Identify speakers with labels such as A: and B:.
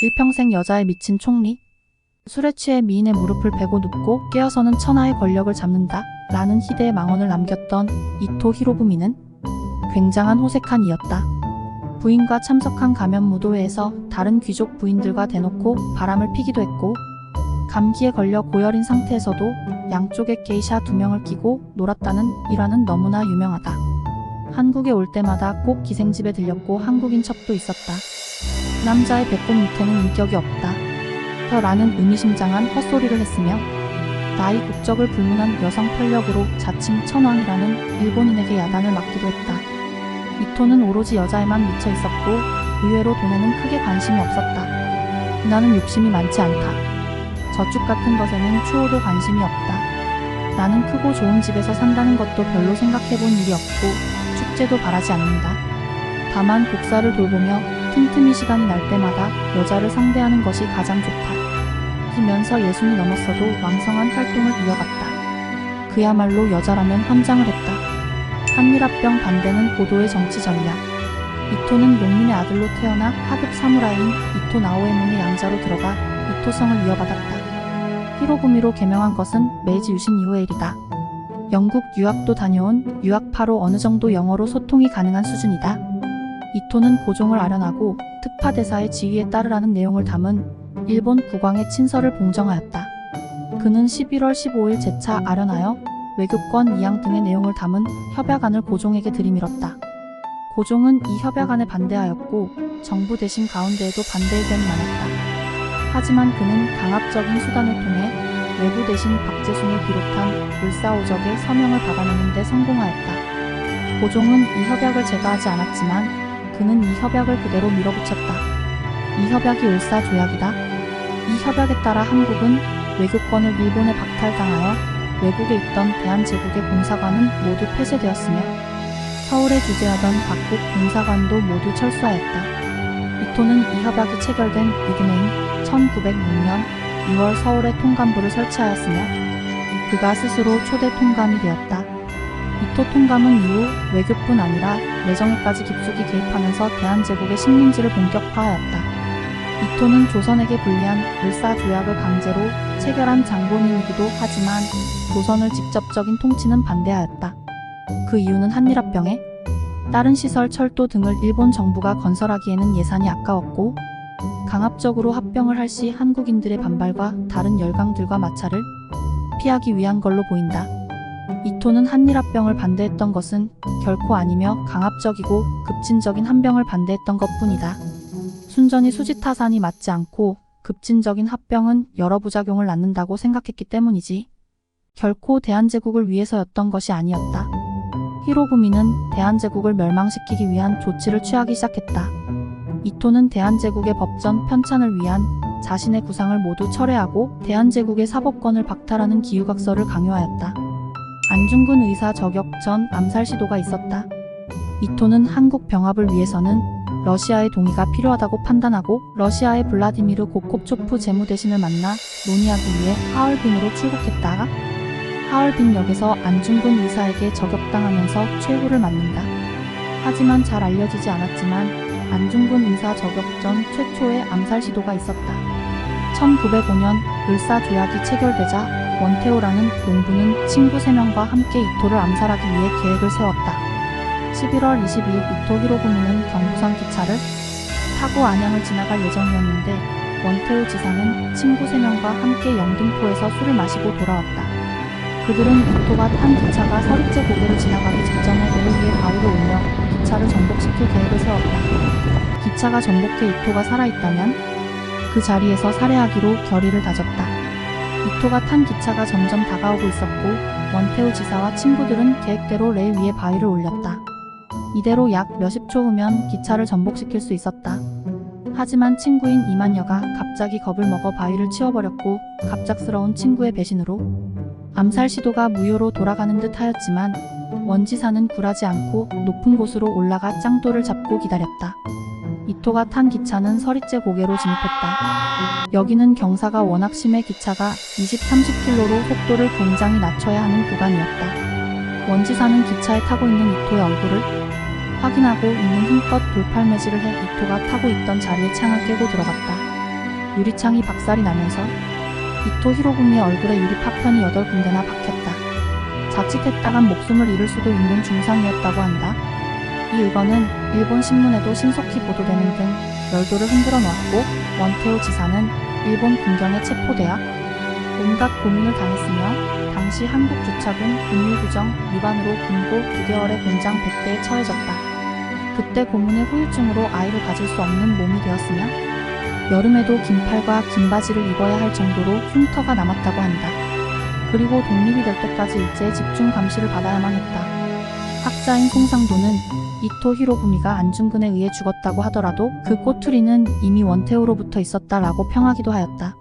A: 일평생 여자에 미친 총리? 술에 취해 미인의 무릎을 베고 눕고 깨어서는 천하의 권력을 잡는다 라는 희대의 망언을 남겼던 이토 히로부미는 굉장한 호색한 이였다. 부인과 참석한 가면 무도회에서 다른 귀족 부인들과 대놓고 바람을 피기도 했고, 감기에 걸려 고열인 상태에서도 양쪽에 게이샤 2명을 끼고 놀았다는 일화는 너무나 유명하다. 한국에 올 때마다 꼭 기생집에 들렸고 한국인 첩도 있었다. 남자의 배꼽 밑에는 인격이 없다. 라는 의미심장한 헛소리를 했으며, 나이 국적을 불문한 여성 편력으로 자칭 천왕이라는 일본인에게 야단을 맞기도 했다. 이토는 오로지 여자에만 미쳐 있었고 의외로 돈에는 크게 관심이 없었다. 나는 욕심이 많지 않다. 저축 같은 것에는 추호도 관심이 없다. 나는 크고 좋은 집에서 산다는 것도 별로 생각해본 일이 없고 축제도 바라지 않는다. 다만 국사를 돌보며 틈틈이 시간이 날 때마다 여자를 상대하는 것이 가장 좋다. 이면서 60이 넘었어도 왕성한 활동을 이어갔다. 그야말로 여자라면 헌장을 했다. 한일합병 반대는 고도의 정치 전략. 이토는 농민의 아들로 태어나 하급 사무라이인 이토 나오에몬의 양자로 들어가 이토성을 이어받았다. 히로부미로 개명한 것은 메이지 유신 이후의 일이다. 영국 유학도 다녀온 유학파로 어느 정도 영어로 소통이 가능한 수준이다. 이토는 고종을 아련하고 특파대사의 지휘에 따르라는 내용을 담은 일본 국왕의 친서를 봉정하였다. 그는 11월 15일 재차 아련하여 외교권 이양 등의 내용을 담은 협약안을 고종에게 들이밀었다. 고종은 이 협약안에 반대하였고 정부 대신 가운데에도 반대 의견이 많았다. 하지만 그는 강압적인 수단을 통해 외부 대신 박재순을 비롯한 을사오적의 서명을 받아내는 데 성공하였다. 고종은 이 협약을 제거하지 않았지만 그는 이 협약을 그대로 밀어붙였다. 이 협약이 을사조약이다. 이 협약에 따라 한국은 외교권을 일본에 박탈당하여 외국에 있던 대한제국의 공사관은 모두 폐쇄되었으며 서울에 주재하던 각국 공사관도 모두 철수하였다. 이토는 이 협약이 체결된 이듬해인 1906년 2월 서울에 통감부를 설치하였으며 그가 스스로 초대 통감이 되었다. 이토 통감은 이후 외교뿐 아니라 내정에까지 깊숙이 개입하면서 대한제국의 식민지를 본격화하였다. 이토는 조선에게 불리한 을사조약을 강제로 체결한 장본인이기도 하지만 조선을 직접적인 통치는 반대하였다. 그 이유는 한일합병에 다른 시설, 철도 등을 일본 정부가 건설하기에는 예산이 아까웠고 강압적으로 합병을 할 시 한국인들의 반발과 다른 열강들과 마찰을 피하기 위한 걸로 보인다. 이토는 한일합병을 반대했던 것은 결코 아니며 강압적이고 급진적인 합병을 반대했던 것뿐이다. 순전히 수지타산이 맞지 않고 급진적인 합병은 여러 부작용을 낳는다고 생각했기 때문이지 결코 대한제국을 위해서였던 것이 아니었다. 히로부미는 대한제국을 멸망시키기 위한 조치를 취하기 시작했다. 이토는 대한제국의 법전 편찬을 위한 자신의 구상을 모두 철회하고 대한제국의 사법권을 박탈하는 기유각서를 강요하였다. 안중근 의사 저격 전 암살 시도가 있었다. 이토는 한국 병합을 위해서는 러시아의 동의가 필요하다고 판단하고 러시아의 블라디미르 고콥초프 재무대신을 만나 논의하기 위해 하얼빈으로 출국했다가 하얼빈역에서 안중근 의사에게 저격당하면서 최후를 맞는다. 하지만 잘 알려지지 않았지만 안중근 의사 저격 전 최초의 암살 시도가 있었다. 1905년 을사조약이 체결되자 원태오라는 농부는 친구 3명과 함께 이토를 암살하기 위해 계획을 세웠다. 11월 22일 이토 히로부미는 경부선 기차를 타고 안양을 지나갈 예정이었는데 원태우 지사는 친구 3명과 함께 영등포에서 술을 마시고 돌아왔다. 그들은 이토가 탄 기차가 서리째 고개를 지나가기 직전에 배 위에 바위를 올려 기차를 전복시킬 계획을 세웠다. 기차가 전복해 이토가 살아있다면 그 자리에서 살해하기로 결의를 다졌다. 이토가 탄 기차가 점점 다가오고 있었고 원태우 지사와 친구들은 계획대로 레 위에 바위를 올렸다. 이대로 약 몇십 초 후면 기차를 전복시킬 수 있었다. 하지만 친구인 이만여가 갑자기 겁을 먹어 바위를 치워버렸고 갑작스러운 친구의 배신으로 암살 시도가 무효로 돌아가는 듯 하였지만 원지사는 굴하지 않고 높은 곳으로 올라가 짱돌을 잡고 기다렸다. 이토가 탄 기차는 서리째 고개로 진입했다. 여기는 경사가 워낙 심해 기차가 20-30km로 속도를 굉장히 낮춰야 하는 구간이었다. 원지사는 기차에 타고 있는 이토의 얼굴을 확인하고 있는 힘껏 돌팔매질을 해 이토가 타고 있던 자리에 창을 깨고 들어갔다. 유리창이 박살이 나면서 이토 히로부미의 얼굴에 유리 파편이 8군데나 박혔다. 자칫했다간 목숨을 잃을 수도 있는 중상이었다고 한다. 이 의거는 일본 신문에도 신속히 보도되는 등 열도를 흔들어 놓았고 원태오 지사는 일본 군경에 체포되어 온갖 고문을 당했으며 당시 한국 주차군 군율규정 위반으로 금고 9개월의 곤장 100대에 처해졌다. 그때 고문의 후유증으로 아이를 가질 수 없는 몸이 되었으며 여름에도 긴팔과 긴 바지를 입어야 할 정도로 흉터가 남았다고 한다. 그리고 독립이 될 때까지 일제의 집중 감시를 받아야만 했다. 학자인 송상도는 이토 히로부미가 안중근에 의해 죽었다고 하더라도 그 꼬투리는 이미 원태오로부터 있었다라고 평하기도 하였다.